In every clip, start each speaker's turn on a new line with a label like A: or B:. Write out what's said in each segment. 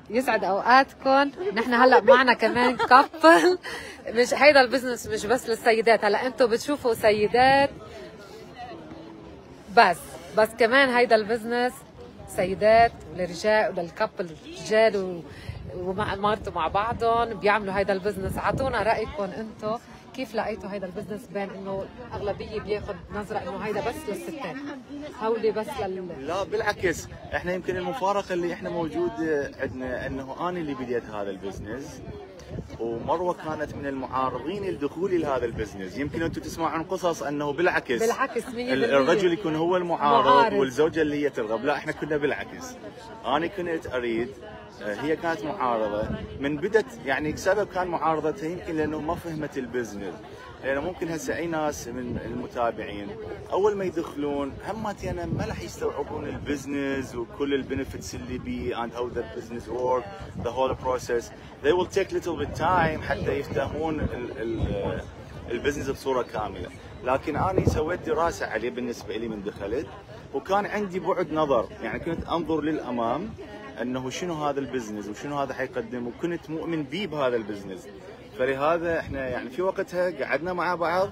A: يسعد اوقاتكم. نحن هلا معنا كمان كابل. مش هيدا البزنس مش بس للسيدات، هلا انتم بتشوفوا سيدات بس كمان هيدا البزنس سيدات ولرجال وللكابل رجال ومع مرته مع بعضهم بيعملوا هيدا البزنس. اعطونا رايكم انتم كيف لقيتوا هيدا البزنس بين انه اغلبيه بياخذ نظره انه هيدا بس للستات، هولي بس
B: لا بالعكس، احنا يمكن المفارقه اللي احنا موجود عندنا انه انا اللي بديت هذا البزنس، ومروه كانت من المعارضين لدخولي لهذا البزنس. يمكن انتم تسمعوا عن قصص انه بالعكس الرجل يكون هو المعارض والزوجه اللي هي ترغب. لا احنا كنا بالعكس، انا كنت اريد، هي كانت معارضه من بدت. يعني سبب كان معارضتها يمكن لانه ما فهمت البزنس. لانه ممكن هسه اي ناس من المتابعين اول ما يدخلون هماتي انا ما راح يستوعبون البزنس وكل البنفتس اللي بي and how the business work the whole process. They will take little bit time حتى يفهمون البزنس بصوره كامله. لكن انا سويت دراسه عليه بالنسبه لي من دخلت، وكان عندي بعد نظر، يعني كنت انظر للامام انه شنو هذا البزنس وشنو هذا حيقدم، وكنت مؤمن بيه بهذا البزنس. فلهذا احنا يعني في وقتها قعدنا مع بعض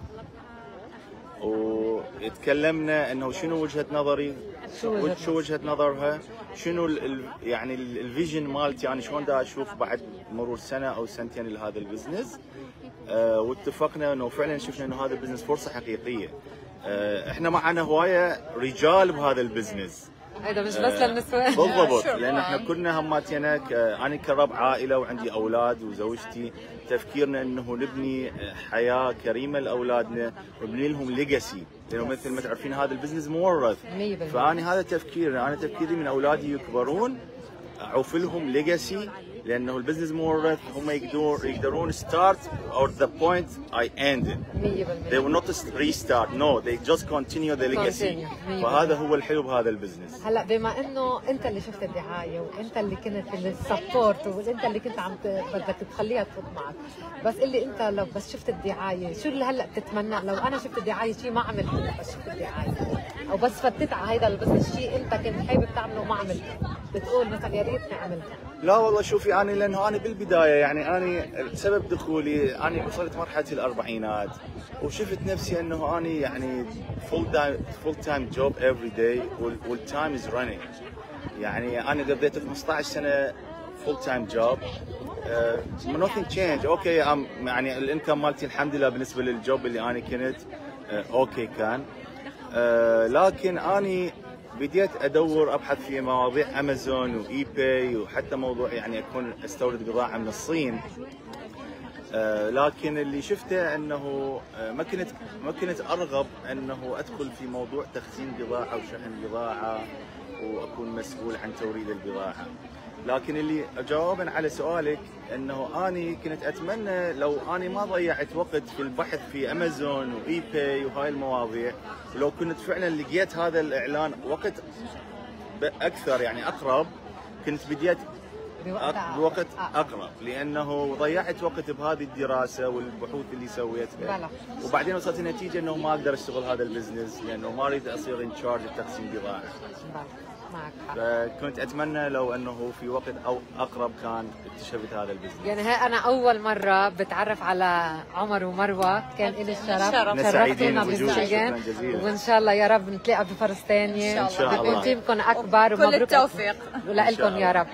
B: وتكلمنا انه شنو وجهه نظري، شو وجهه نظرها، شنو يعني الفيجن مالتي، يعني شلون دا اشوف بعد مرور سنه او سنتين لهذا البزنس. واتفقنا انه فعلا شفنا انه هذا البزنس فرصه حقيقيه. احنا معنا هوايه رجال بهذا البزنس،
A: هيدا مش بس للنسوان.
B: بالضبط، لان احنا كلنا هماتنا انا كرب عائله وعندي اولاد وزوجتي، تفكيرنا انه نبني حياه كريمه لاولادنا ونبني لهم ليجاسي، لانه مثل ما تعرفين هذا البزنس مورث. فانا هذا تفكيري، انا تفكيري من اولادي يكبرون اعوف لهم ليجاسي، لانه البزنس مورث، هم يقدرون start or the point I ended. They will not restart, no, they just continue the legacy. فهذا هو الحلو بهذا البزنس.
A: هلا بما انه انت اللي شفت الدعايه وانت اللي كنت السبورت وانت اللي كنت بدك تخليها تفوت معك، بس اللي انت لو بس شفت الدعايه شو اللي هلا بتتمنى؟ لو انا شفت الدعايه شيء ما عملت بس شفت الدعايه، او بس فتت على هذا البزنس شيء انت كنت حابب تعمله وما عملت، بتقول مثلا يا ريتني عملته؟
B: لا والله شوفي، انا لانه انا بالبدايه يعني انا سبب دخولي انا وصلت مرحله الاربعينات وشفت نفسي انه انا يعني فول تايم جوب افري داي والتايم از رانينج. يعني انا قضيت 15 سنه فول تايم جوب، nothing change. اوكي يعني الانكم مالتي الحمد لله بالنسبه للجوب اللي انا كنت اوكي كان، لكن اني بديت ادور ابحث في مواضيع امازون واي باي، وحتى موضوع يعني اكون استورد بضاعه من الصين. لكن اللي شفته انه ما كنت ارغب انه ادخل في موضوع تخزين بضاعه وشحن بضاعه واكون مسؤول عن توريد البضاعه. لكن اللي جوابا على سؤالك انه اني كنت اتمنى لو اني ما ضيعت وقت في البحث في امازون واي باي وهاي المواضيع، ولو كنت فعلا لقيت هذا الاعلان وقت اكثر يعني اقرب، كنت بديت بوقت اقرب، لانه ضيعت وقت بهذه الدراسه والبحوث اللي سويتها. وبعدين وصلت النتيجه انه ما اقدر اشتغل هذا البزنس، لانه ما اريد اصير ان تشارج بتقسيم بضاعه. فكنت اتمنى لو انه في وقت او اقرب كان اكتشفت هذا البزنس.
A: يعني هي انا اول مره بتعرف على عمر ومروه، كان لي الشرف.
B: شرفتونا بوجودكم،
A: وان شاء الله يا رب نتلاقى بفرص ثانيه
B: ان شاء الله.
A: وتيمكم اكبر، ومبروك
C: كل التوفيق
A: لكم يا رب.